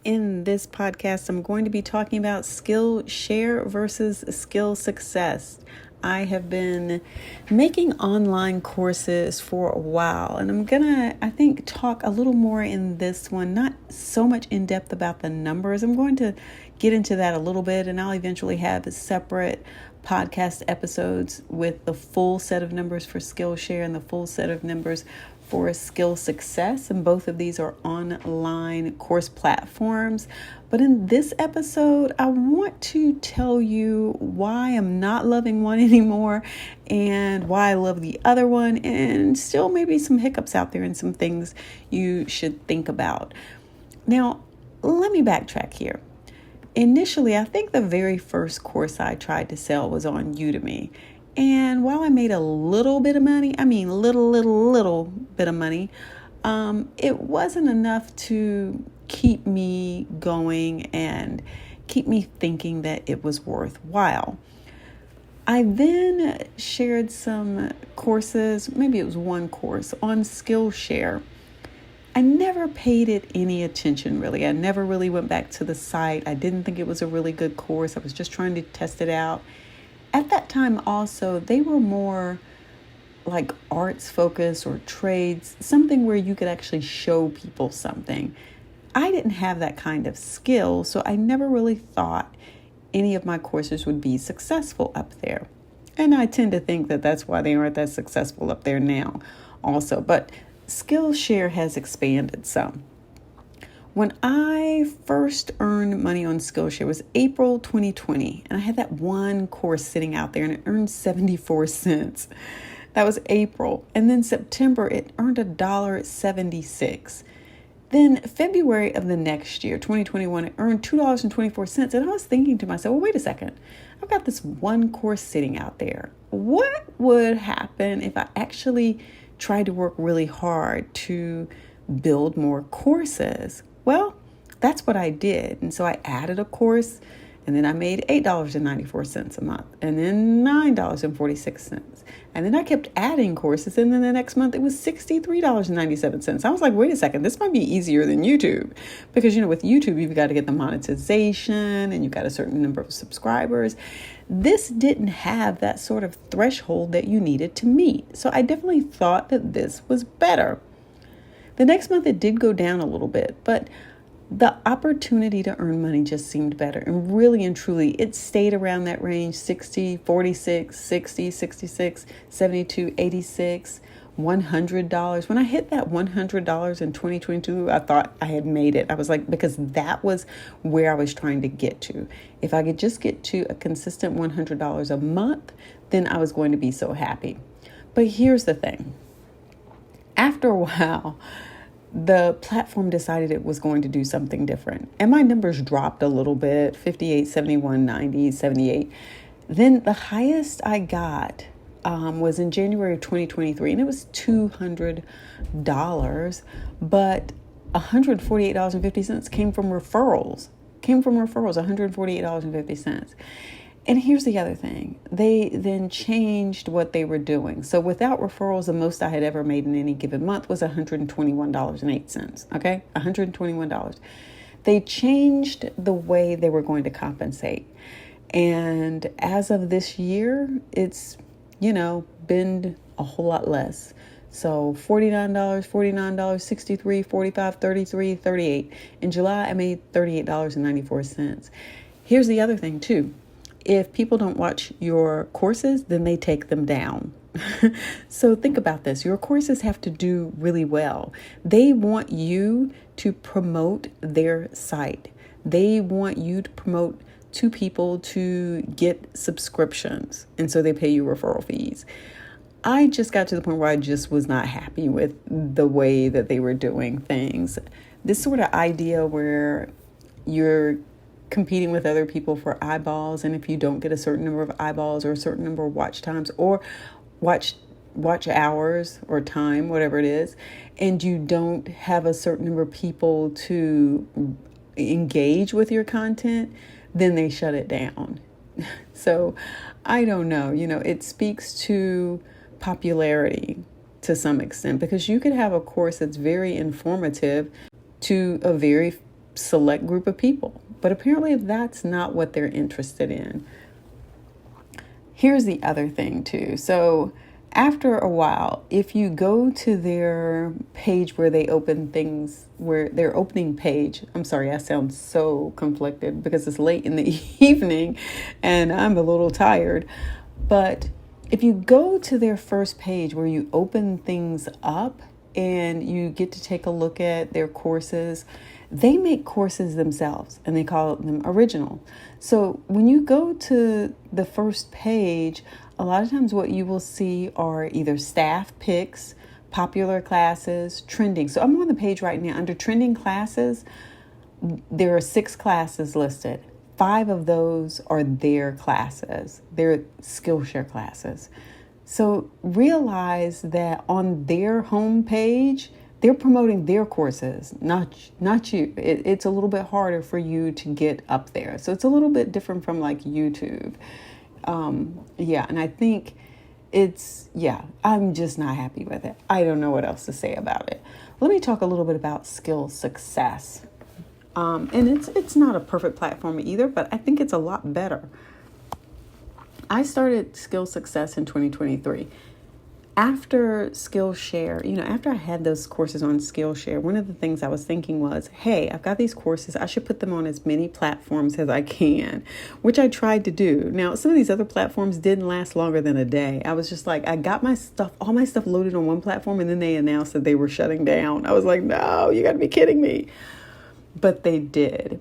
In this podcast, I'm going to be talking about Skillshare versus skill success. I have been making online courses for a while, and I'm gonna, talk a little more in this one, not so much in depth about the numbers. I'm going to get into that a little bit, and I'll eventually have separate podcast episodes with the full set of numbers for Skillshare and the full set of numbers for skill success. And both of these are online course platforms. But in this episode, I want to tell you why I'm not loving one anymore and why I love the other one, and still maybe some hiccups out there and some things you should think about. Now, let me backtrack here. Initially, I think the very first course I tried to sell was on Udemy. And while I made a little bit of money, little bit of money, it wasn't enough to keep me going and keep me thinking that it was worthwhile. I then shared some courses, maybe it was one course, on Skillshare. I never paid it any attention, really. I never really went back to the site. I didn't think it was a really good course. I was just trying to test it out. At that time also, they were more like arts focused or trades, something where you could actually show people something. I didn't have that kind of skill, so I never really thought any of my courses would be successful up there. And I tend to think that that's why they aren't that successful up there now also. But Skillshare has expanded some. When I first earned money on Skillshare was April 2020, and I had that one course sitting out there and it earned 74 cents. That was April. And then September, it earned $1.76. Then February of the next year, 2021, it earned $2.24. And I was thinking to myself, well, wait a second. I've got this one course sitting out there. What would happen if I actually tried to work really hard to build more courses? Well, that's what I did. And so I added a course, and then I made $8.94 a month, and then $9.46. And then I kept adding courses, and then the next month it was $63.97. I was like, wait a second, this might be easier than YouTube. Because, with YouTube, you've got to get the monetization, and you've got a certain number of subscribers. This didn't have that sort of threshold that you needed to meet. So I definitely thought that this was better. The next month it did go down a little bit, but the opportunity to earn money just seemed better. And really and truly, it stayed around that range, 60, 46, 60, 66, 72, 86, $100. When I hit that $100 in 2022, I thought I had made it. I was like, because that was where I was trying to get to. If I could just get to a consistent $100 a month, then I was going to be so happy. But here's the thing. After a while, the platform decided it was going to do something different. And my numbers dropped a little bit, 58, 71, 90, 78. Then the highest I got was in January of 2023, and it was $200. But $148.50 came from referrals. $148.50. And here's the other thing. They then changed what they were doing. So without referrals, the most I had ever made in any given month was $121.08. Okay? $121. They changed the way they were going to compensate. And as of this year, it's, been a whole lot less. So $49, $49, $63, $45, $33, $38. In July, I made $38.94. Here's the other thing too. If people don't watch your courses, then they take them down. So think about this. Your courses have to do really well. They want you to promote their site. They want you to promote to people to get subscriptions. And so they pay you referral fees. I just got to the point where I just was not happy with the way that they were doing things. This sort of idea where you're competing with other people for eyeballs, and if you don't get a certain number of eyeballs or a certain number of watch times or watch hours or time, whatever it is, and you don't have a certain number of people to engage with your content, then they shut it down. So I don't know, it speaks to popularity to some extent, because you could have a course that's very informative to a very select group of people. But apparently that's not what they're interested in. Here's the other thing too. So after a while, if you go to their page where they open things, where their opening page, I'm sorry, I sound so conflicted because it's late in the evening and I'm a little tired. But if you go to their first page where you open things up and you get to take a look at their courses, they make courses themselves and they call them original. So when you go to the first page, a lot of times what you will see are either staff picks, popular classes, trending. So I'm on the page right now. Under trending classes, there are 6 classes listed. 5 of those are their classes. They're Skillshare classes. So realize that on their homepage, they're promoting their courses, not you. It's a little bit harder for you to get up there. So it's a little bit different from like YouTube. And I think I'm just not happy with it. I don't know what else to say about it. Let me talk a little bit about Skill Success. And it's not a perfect platform either, but I think it's a lot better. I started Skill Success in 2023. After Skillshare, after I had those courses on Skillshare, one of the things I was thinking was, hey, I've got these courses. I should put them on as many platforms as I can, which I tried to do. Now, some of these other platforms didn't last longer than a day. I was just like, I got all my stuff loaded on one platform, and then they announced that they were shutting down. I was like, no, you got to be kidding me. But they did.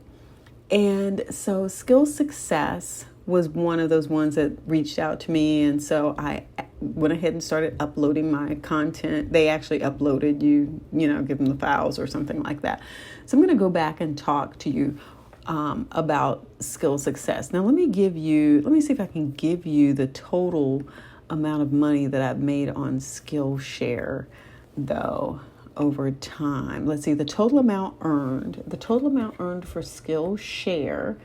And so Skill Success was one of those ones that reached out to me. And so I went ahead and started uploading my content. They actually uploaded give them the files or something like that. So I'm going to go back and talk to you about Skill Success. Now, let me see if I can give you the total amount of money that I've made on Skillshare, though, over time. Let's see, the total amount earned for Skillshare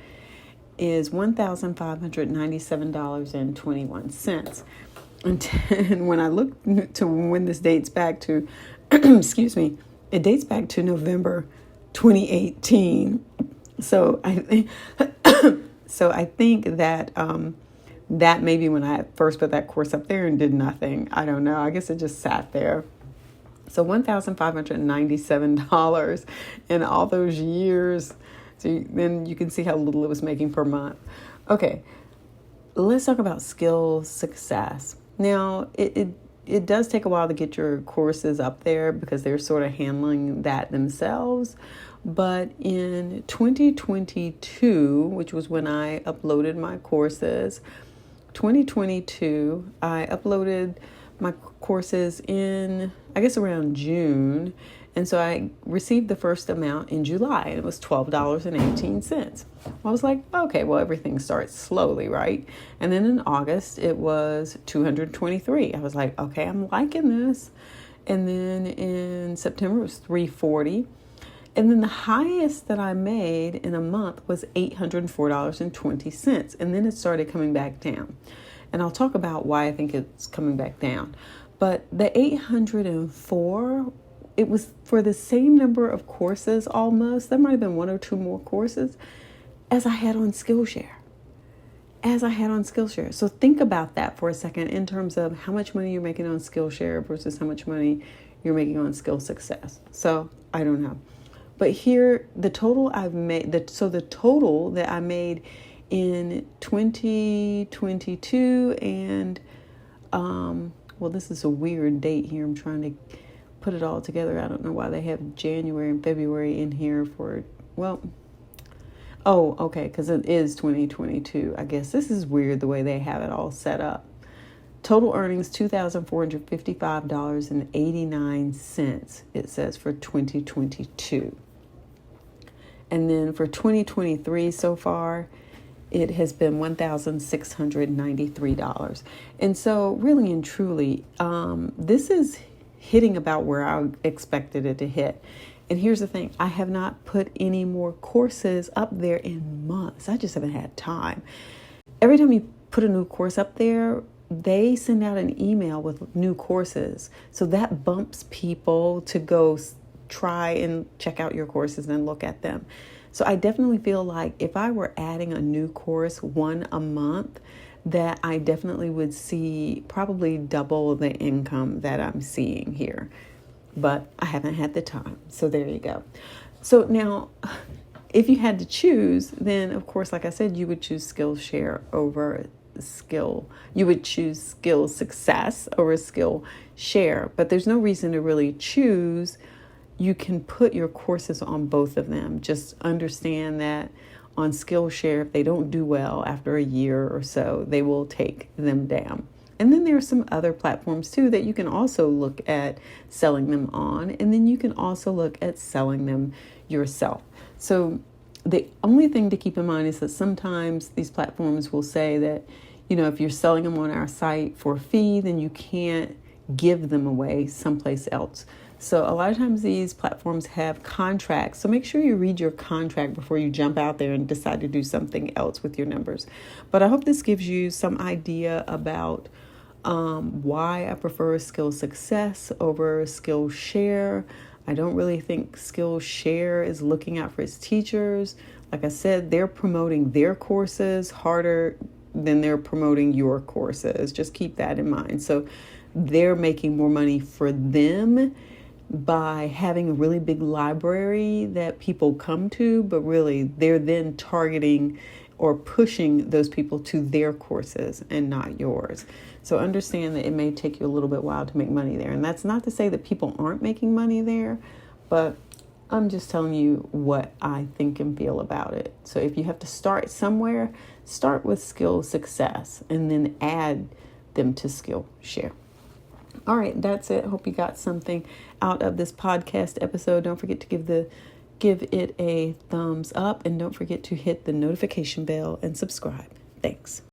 is $1,597.21. And when I look to when this dates back to, excuse me, it dates back to November 2018. So I think that that maybe when I first put that course up there and did nothing. I don't know. I guess it just sat there. So $1,597 in all those years. So then you can see how little it was making per month. Okay, let's talk about Skill Success. Now, it does take a while to get your courses up there because they're sort of handling that themselves. But in 2022, which was when I uploaded my courses, 2022, I uploaded my courses in, I guess, around June. And so I received the first amount in July, and it was $12.18. I was like, okay, well, everything starts slowly, right? And then in August, it was $223. I was like, okay, I'm liking this. And then in September, it was $340. And then the highest that I made in a month was $804.20. And then it started coming back down. And I'll talk about why I think it's coming back down. But the 804, it was for the same number of courses almost. There might have been 1 or 2 more courses as I had on Skillshare. So think about that for a second in terms of how much money you're making on Skillshare versus how much money you're making on Skill Success. So I don't know. But here, the total I've made, the total that I made in 2022 and, this is a weird date here. I'm trying to put it all together. I don't know why they have January and February in here because it is 2022. I guess this is weird the way they have it all set up. Total earnings, $2,455.89, it says, for 2022. And then for 2023 so far, it has been $1,693. And so really and truly, this is hitting about where I expected it to hit. And here's the thing, I have not put any more courses up there in months. I just haven't had time. Every time you put a new course up there, they send out an email with new courses. So that bumps people to go try and check out your courses and look at them. So I definitely feel like if I were adding a new course one a month, that I definitely would see probably double the income that I'm seeing here. But I haven't had the time. So there you go. So now, if you had to choose, then of course, like I said, you would choose Skillshare over you would choose Skill Success over Skillshare. But there's no reason to really choose. You can put your courses on both of them. Just understand that on Skillshare, if they don't do well after a year or so, they will take them down. And then there are some other platforms too that you can also look at selling them on. And then you can also look at selling them yourself. So the only thing to keep in mind is that sometimes these platforms will say that, if you're selling them on our site for a fee, then you can't give them away someplace else. So a lot of times these platforms have contracts. So make sure you read your contract before you jump out there and decide to do something else with your numbers. But I hope this gives you some idea about why I prefer Skill Success over Skillshare. I don't really think Skillshare is looking out for its teachers. Like I said, they're promoting their courses harder than they're promoting your courses. Just keep that in mind. So they're making more money for them by having a really big library that people come to, but really they're then targeting or pushing those people to their courses and not yours. So understand that it may take you a little bit while to make money there. And that's not to say that people aren't making money there, but I'm just telling you what I think and feel about it. So if you have to start somewhere, start with Skill Success and then add them to Skillshare. All right, that's it. Hope you got something out of this podcast episode. Don't forget to give it a thumbs up, and don't forget to hit the notification bell and subscribe. Thanks.